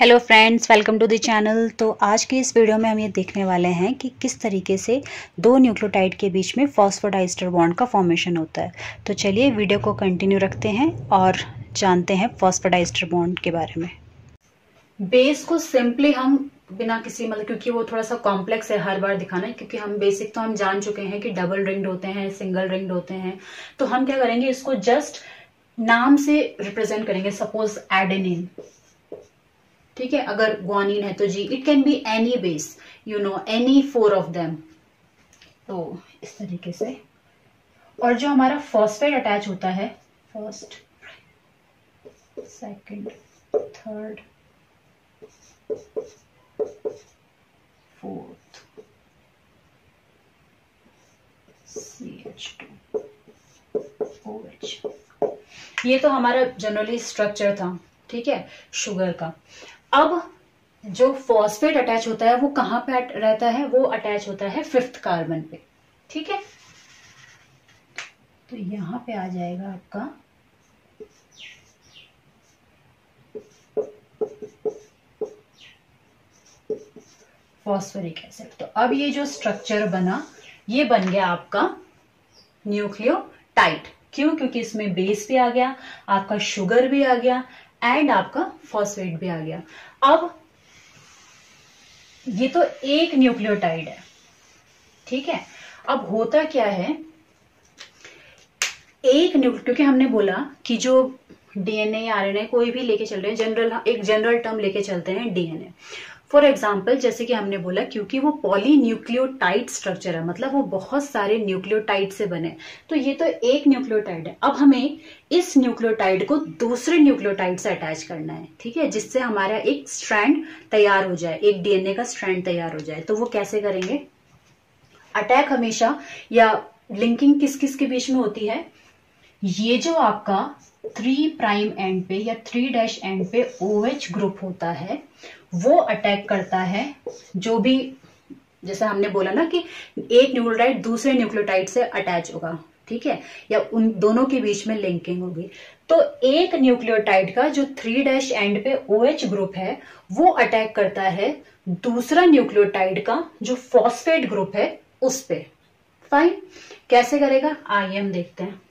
Hello friends, welcome to the channel. तो आज की इस वीडियो में हम ये देखने वाले हैं कि किस तरीके से दो न्यूक्लियोटाइड के बीच में फॉस्फोडाइस्टर बॉन्ड का फॉर्मेशन होता है। तो चलिए वीडियो को कंटिन्यू रखते हैं और जानते हैं फॉस्फोडाइस्टर बॉन्ड के बारे में। बेस को सिंपली हम बिना किसी क्योंकि वो थोड़ा सा कॉम्प्लेक्स है हर बार दिखाना है, क्योंकि हम बेसिक तो हम जान चुके हैं कि डबल रिंग्ड होते हैं, सिंगल रिंग्ड होते हैं। तो हम क्या करेंगे, इसको जस्ट नाम से रिप्रेजेंट करेंगे। सपोज एडेनिन, ठीक है। अगर ग्वानिन है तो G, it can be any base, any four of them. तो इस तरीके से। और जो हमारा फॉस्फेट अटैच होता है, first, second, third, fourth, CH2 OH। ये तो हमारा जनरली स्ट्रक्चर था, ठीक है, शुगर का। अब जो फॉस्फेट अटैच होता है वो कहां पे रहता है? वो अटैच होता है 5th कार्बन पे, ठीक है। तो यहां पे आ जाएगा आपका फॉस्फोरिक एसिड। तो अब ये जो स्ट्रक्चर बना, ये बन गया आपका न्यूक्लियोटाइड। क्यों? क्योंकि इसमें बेस भी आ गया, आपका शुगर भी आ गया एंड आपका फॉस्फेट भी आ गया। अब ये तो एक न्यूक्लियोटाइड है, ठीक है। अब होता क्या है, क्योंकि हमने बोला कि जो डीएनए या आरएनए कोई भी लेके चल रहे हैं, एक जनरल टर्म लेके चलते हैं डीएनए। फॉर एग्जाम्पल, जैसे कि हमने बोला, क्योंकि वो पॉलीन्यूक्लियोटाइड स्ट्रक्चर है, मतलब वो बहुत सारे न्यूक्लियोटाइड से बने, तो ये तो एक न्यूक्लियोटाइड है। अब हमें इस न्यूक्लियोटाइड को दूसरे न्यूक्लियोटाइड से अटैच करना है, ठीक है, जिससे हमारा एक स्ट्रैंड तैयार हो जाए, एक डीएनए का स्ट्रैंड तैयार हो जाए। तो वो कैसे करेंगे? अटैक हमेशा या लिंकिंग किस किस के बीच में होती है? ये जो आपका 3 प्राइम एंड पे या 3 एंड पे OH ग्रुप होता है, वो अटैक करता है जो भी, जैसे हमने बोला ना कि एक न्यूक्लियोटाइड दूसरे न्यूक्लियोटाइड से अटैच होगा, ठीक है, या उन दोनों के बीच में लिंकिंग होगी। तो एक न्यूक्लियोटाइड का जो 3 एंड पे OH ग्रुप है, वो अटैक करता है दूसरा न्यूक्लियोटाइड का जो फॉस्फेट ग्रुप है उस पे। फाइन, कैसे करेगा आइए हम देखते हैं।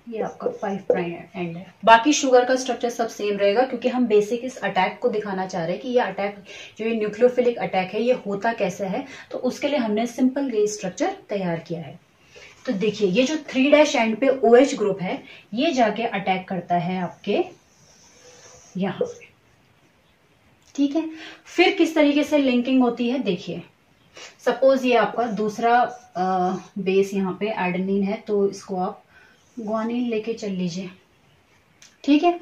ये आपका 5 प्राइम एंड है। बाकी शुगर का स्ट्रक्चर सब सेम रहेगा, क्योंकि हम बेसिक इस अटैक को दिखाना चाह रहे हैं कि ये अटैक, जो ये न्यूक्लियोफिलिक अटैक है, ये होता कैसे है। तो उसके लिए हमने सिंपल ये स्ट्रक्चर तैयार किया है। तो देखिए, ये जो 3 एंड पे OH ग्रुप है, ये जाके अटैक करता है आपके यहां पे, ठीक है। फिर किस तरीके से लिंकिंग होती है देखिए। सपोज ये आपका दूसरा बेस यहाँ पे एडेनिन है, तो इसको आप ग्वानिन लेके चल लीजिए, ठीक है।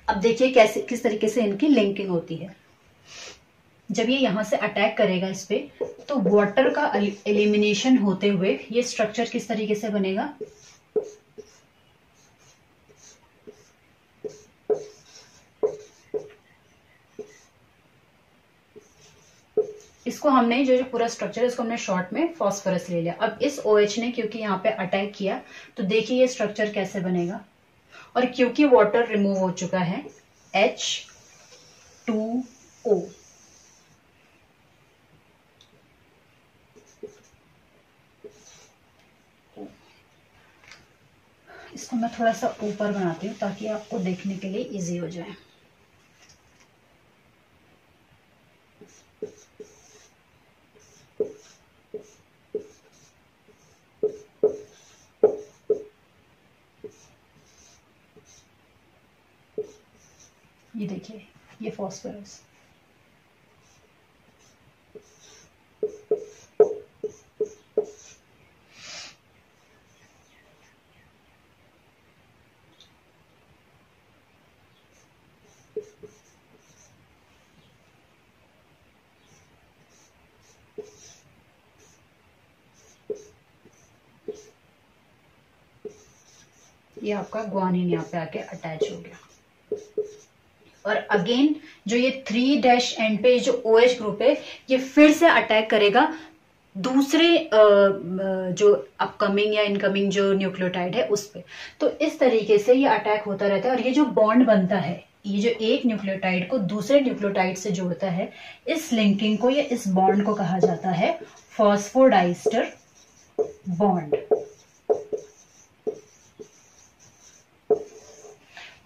अब देखिए कैसे, किस तरीके से इनकी लिंकिंग होती है। जब ये यहां से अटैक करेगा इस पे, तो वाटर का एलिमिनेशन होते हुए ये स्ट्रक्चर किस तरीके से बनेगा, इसको हमने जो पूरा स्ट्रक्चर है, इसको हमने शॉर्ट में फॉस्फोरस ले लिया। अब इस OH ने क्योंकि यहाँ पे अटैक किया, तो देखिए ये स्ट्रक्चर कैसे बनेगा। और क्योंकि वाटर रिमूव हो चुका है, H2O, इसको मैं थोड़ा सा ऊपर बनाती हूँ ताकि आपको देखने के लिए इजी हो जाए। ये देखिए, ये फॉस्फोरस, ये आपका ग्वानिन यहाँ पे आके अटैच हो गया। और अगेन जो ये 3' एंड पे जो OH ग्रुप है ये फिर से अटैक करेगा दूसरे जो अपकमिंग या इनकमिंग जो न्यूक्लियोटाइड है उस पे। तो इस तरीके से ये अटैक होता रहता है। और ये जो बॉन्ड बनता है, ये जो एक न्यूक्लियोटाइड को दूसरे न्यूक्लियोटाइड से जोड़ता है, इस लिंकिंग को या इस बॉन्ड को कहा जाता है फॉस्फोडाइस्टर बॉन्ड।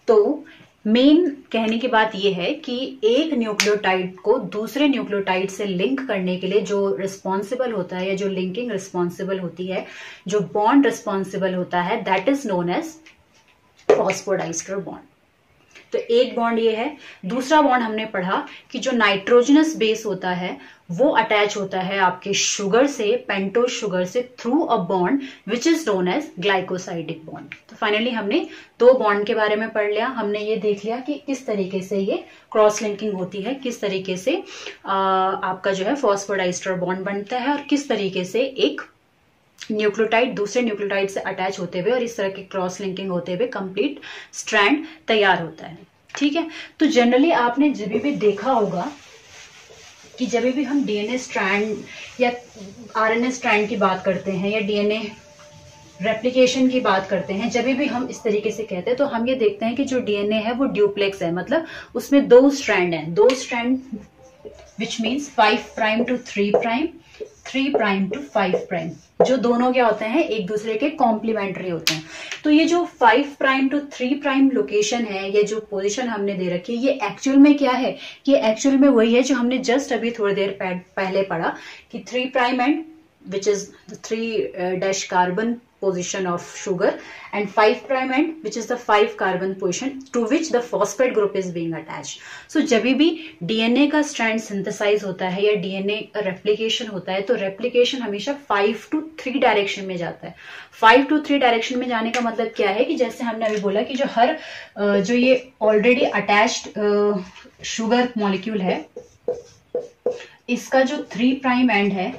तो मेन कहने की बात यह है कि एक न्यूक्लियोटाइड को दूसरे न्यूक्लियोटाइड से लिंक करने के लिए जो रिस्पॉन्सिबल होता है या जो लिंकिंग रिस्पॉन्सिबल होती है, जो बॉन्ड रिस्पॉन्सिबल होता है, that is known as phosphodiester bond. तो एक बॉन्ड ये है। दूसरा बॉन्ड हमने पढ़ा कि जो नाइट्रोजनस बेस होता है वो अटैच होता है आपके शुगर से, पेंटोज शुगर से, through a bond which is known as glycosidic bond. तो फाइनली हमने 2 बॉन्ड के बारे में पढ़ लिया। हमने ये देख लिया कि किस तरीके से ये क्रॉस लिंकिंग होती है, किस तरीके से आपका जो है फॉस्फोडाइस्टर बॉन्ड बनता है, और किस तरीके से एक न्यूक्लियोटाइड दूसरे न्यूक्लियोटाइड से अटैच होते हुए और इस तरह की क्रॉस लिंकिंग होते हुए कंप्लीट स्ट्रैंड तैयार होता है। ठीक है। तो जनरली आपने जब भी देखा होगा कि जब भी हम डीएनए स्ट्रैंड या आरएनए स्ट्रैंड की बात करते हैं या डीएनए रेप्लिकेशन की बात करते हैं, जब भी हम इस तरीके से कहते हैं तो हम ये देखते हैं कि जो डीएनए है वो ड्यूप्लेक्स है, मतलब उसमें 2 स्ट्रैंड हैं, 2 strand which means 5' to 3', 3' to 5', जो दोनों क्या होते हैं, एक दूसरे के कॉम्प्लीमेंट्री होते हैं। तो ये जो 5' to 3' लोकेशन है, ये जो पोजीशन हमने दे रखी है, ये एक्चुअल में क्या है, ये एक्चुअल में वही है जो हमने जस्ट अभी थोड़ी देर पहले पढ़ा कि 3' and which is the 3' carbon position of sugar and 5' end which is the 5 carbon position to which the phosphate group is being attached. So जब भी डीएनए का स्ट्रैंड सिंथेसाइज होता है या डीएनए का रेप्लिकेशन होता है तो रेप्लिकेशन हमेशा 5 to 3 डायरेक्शन में जाता है। 5 to 3 डायरेक्शन में जाने का मतलब क्या है कि जैसे हमने अभी बोला कि जो ये ऑलरेडी अटैच्ड शुगर मॉलिक्यूल है, इसका जो 3' एंड है,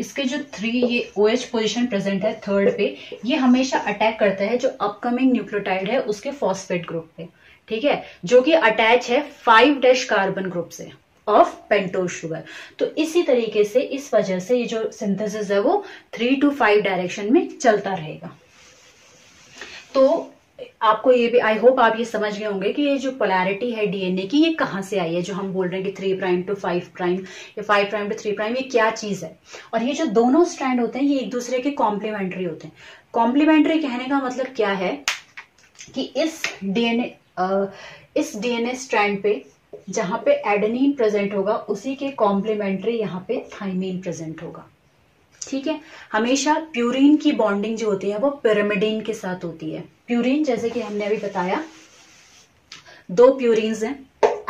इसके जो 3 ये OH पोजीशन प्रेजेंट है थर्ड पे, ये हमेशा अटैक करता है जो अपकमिंग न्यूक्लियोटाइड है उसके फॉस्फेट ग्रुप पे। ठीक है, जो कि अटैच है 5' कार्बन ग्रुप से ऑफ पेंटोज शुगर। तो इसी तरीके से इस वजह से ये जो सिंथेसिस है वो 3 to 5 डायरेक्शन में चलता रहेगा। तो आपको ये भी, आई होप आप ये समझ गए होंगे कि ये जो पोलैरिटी है डीएनए की ये कहां से आई है, जो हम बोल रहे हैं कि 3' to 5' या 5' to 3', ये क्या चीज है। और ये जो दोनों स्ट्रैंड होते हैं ये एक दूसरे के कॉम्प्लीमेंट्री होते हैं। कॉम्प्लीमेंट्री कहने का मतलब क्या है कि इस डीएनए स्ट्रैंड पे जहां पे एडेनिन प्रेजेंट होगा उसी के कॉम्प्लीमेंट्री यहाँ पे थाइमीन प्रेजेंट होगा। ठीक है, हमेशा प्यूरिन की बॉन्डिंग जो होती है वो पिरिमिडीन के साथ होती है। प्यूरिन जैसे कि हमने अभी बताया 2 प्यूरिन्स हैं,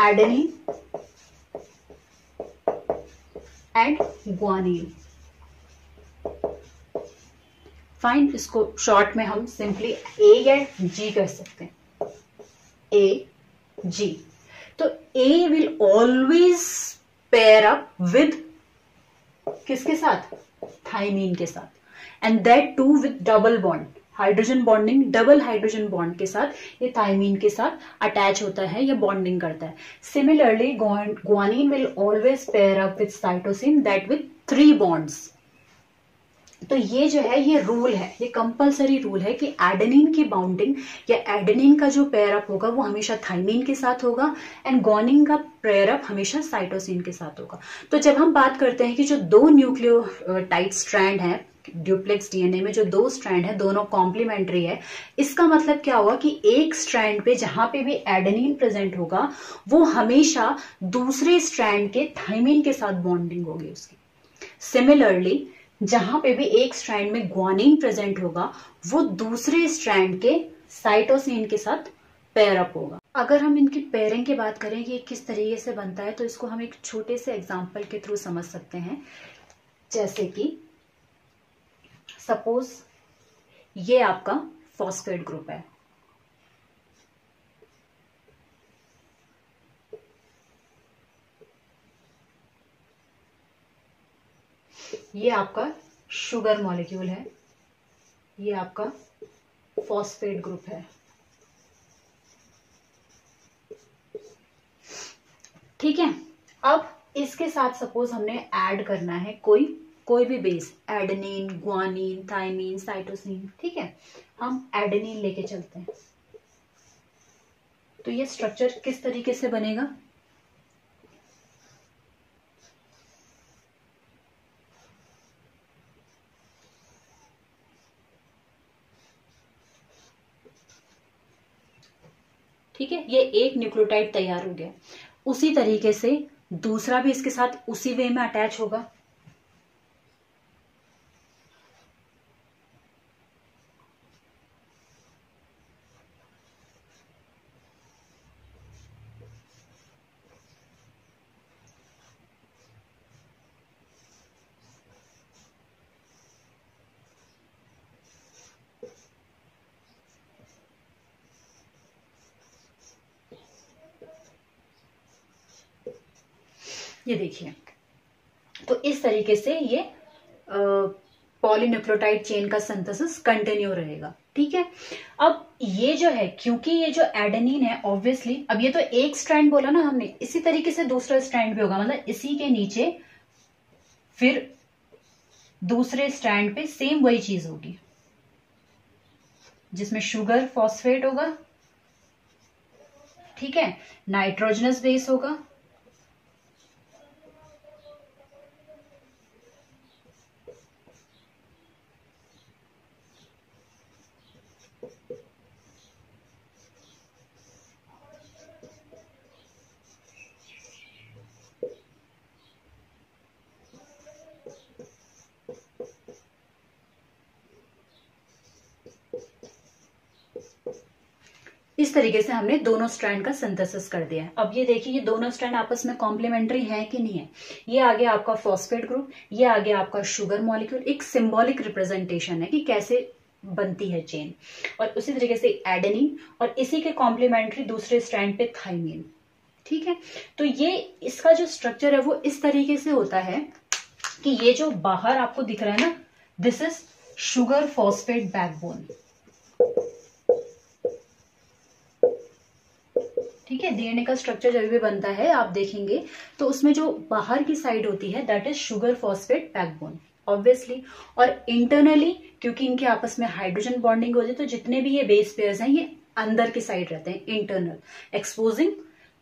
एडेनिन एंड ग्वानिन। फाइन, इसको शॉर्ट में हम सिंपली ए या जी कर सकते हैं, ए जी। तो A will always pair up with किसके साथ, थाइमीन के साथ, and that too with double bond, hydrogen bonding, double hydrogen bond के साथ ये थाइमीन के साथ अटैच होता है या बॉन्डिंग करता है। Similarly guanine will always pair up with cytosine that with 3 bonds. तो ये जो है ये रूल है, ये कंपलसरी रूल है कि एडेनिन की बाउंडिंग या एडेनिन का जो पेयर अप होगा वो हमेशा थाइमीन के साथ होगा एंड ग्वानिन का पेयर अप हमेशा साइटोसिन के साथ होगा। तो जब हम बात करते हैं कि जो 2 न्यूक्लियोटाइड स्ट्रैंड है ड्यूप्लेक्स डीएनए में, जो 2 स्ट्रैंड है दोनों कॉम्प्लीमेंट्री है, इसका मतलब क्या होगा कि एक स्ट्रैंड पे जहां पे भी एडेनिन प्रेजेंट होगा वो हमेशा दूसरे स्ट्रैंड के थाइमीन के साथ बॉन्डिंग होगी उसकी। सिमिलरली जहां पे भी एक स्ट्रैंड में ग्वानिन प्रेजेंट होगा वो दूसरे स्ट्रैंड के साइटोसिन के साथ पेयर अप होगा। अगर हम इनकी पेयरिंग की बात करें कि किस तरीके से बनता है तो इसको हम एक छोटे से एग्जांपल के थ्रू समझ सकते हैं। जैसे कि सपोज ये आपका फॉस्फेट ग्रुप है, ये आपका शुगर मॉलिक्यूल है, ये आपका फॉस्फेट ग्रुप है। ठीक है, अब इसके साथ सपोज हमने ऐड करना है कोई भी base, adenine, guanine, thymine, cytosine. ठीक है, हम एडेनिन लेके चलते हैं, तो ये स्ट्रक्चर किस तरीके से बनेगा? ठीक है, ये एक न्यूक्लियोटाइड तैयार हो गया। उसी तरीके से दूसरा भी इसके साथ उसी वे में अटैच होगा। ये देखिए, तो इस तरीके से ये पॉलीन्यूक्लियोटाइड चेन का सिंथेसिस कंटिन्यू रहेगा। ठीक है, अब ये जो है, क्योंकि ये जो एडेनिन है ऑब्वियसली, अब ये तो एक स्ट्रैंड बोला ना हमने, इसी तरीके से दूसरा स्ट्रैंड भी होगा, मतलब इसी के नीचे फिर दूसरे स्ट्रैंड पे सेम वही चीज होगी, जिसमें शुगर फॉस्फेट होगा। ठीक है, नाइट्रोजनस बेस होगा, इस तरीके से हमने दोनों स्ट्रैंड का सिंथेसिस कर दिया है। अब ये देखिए, ये दोनों स्ट्रैंड आपस में कॉम्प्लीमेंट्री है कि नहीं है। ये आ गया आपका फॉस्फेट ग्रुप, ये आ गया आपका शुगर मॉलिक्यूल। एक सिंबॉलिक रिप्रेजेंटेशन है कि कैसे बनती है चेन। और उसी तरीके से एडेनिन, और इसी के कॉम्प्लीमेंट्री दूसरे स्ट्रैंड पे थाइमिन। ठीक है, तो ये इसका जो स्ट्रक्चर है वो इस तरीके से होता है कि ये जो बाहर आपको दिख रहा है ना, this is sugar phosphate backbone. ठीक है, डीएनए का स्ट्रक्चर जब भी बनता है आप देखेंगे तो उसमें जो बाहर की साइड होती है that is sugar phosphate backbone obviously. और इंटरनली क्योंकि इनके आपस में हाइड्रोजन बॉन्डिंग होती है, तो जितने भी ये बेस पेयर्स हैं ये अंदर की साइड रहते हैं, internal. Exposing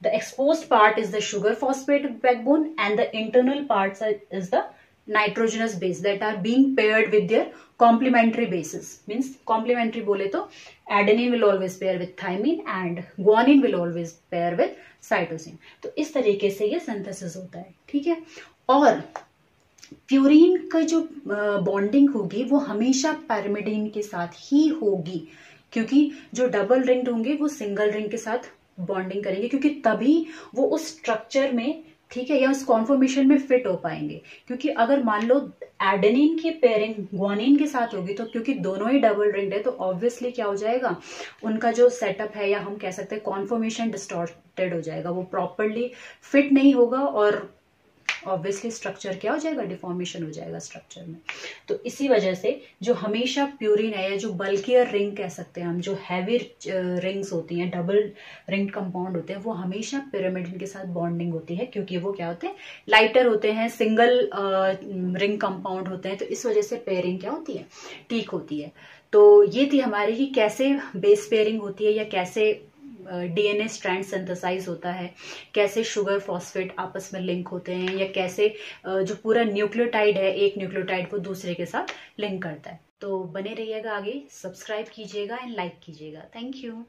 the exposed part is the sugar phosphate backbone and the internal part is the nitrogenous base that are being paired with their complementary bases. Means complementary बोले तो adenine will always pair with thymine and guanine will always pair with cytosine. तो इस तरीके से ये synthesis होता है। ठीक है, और प्यूरिन का जो बॉन्डिंग होगी वो हमेशा पैरामिडीन के साथ ही होगी, क्योंकि जो डबल रिंग्ड होंगे वो सिंगल रिंग के साथ बॉन्डिंग करेंगे, क्योंकि तभी वो उस स्ट्रक्चर में, ठीक है, या उस कॉन्फॉर्मेशन में फिट हो पाएंगे। क्योंकि अगर मान लो एडेनिन की पेयरिंग ग्वानिन के साथ होगी, तो क्योंकि दोनों ही डबल रिंग्ड है तो ऑब्वियसली क्या हो जाएगा, उनका जो सेटअप है या हम कह सकते हैं कॉन्फॉर्मेशन डिस्टॉर्टेड हो जाएगा, वो प्रॉपरली फिट नहीं होगा और ऑब्वियसली स्ट्रक्चर क्या हो जाएगा, डिफॉर्मेशन हो जाएगा स्ट्रक्चर में। तो इसी वजह से जो हमेशा प्यूरिन है, या जो बल्कियर रिंग कह सकते हैं हम, जो हैवी रिंग्स होती हैं, डबल रिंग कंपाउंड होते हैं, वो हमेशा पिरामिडन के साथ बॉन्डिंग होती है, क्योंकि वो क्या होते हैं, लाइटर होते हैं, सिंगल रिंग कंपाउंड होते हैं। तो इस वजह से पेयरिंग क्या होती है, ठीक होती है। तो ये थी हमारी कि कैसे बेस पेयरिंग होती है, या कैसे डीएनए स्ट्रैंड सिंथेसाइज होता है, कैसे शुगर फॉस्फेट आपस में लिंक होते हैं, या कैसे जो पूरा न्यूक्लियोटाइड है एक न्यूक्लियोटाइड को दूसरे के साथ लिंक करता है। तो बने रहिएगा, आगे सब्सक्राइब कीजिएगा एंड लाइक कीजिएगा। Thank you.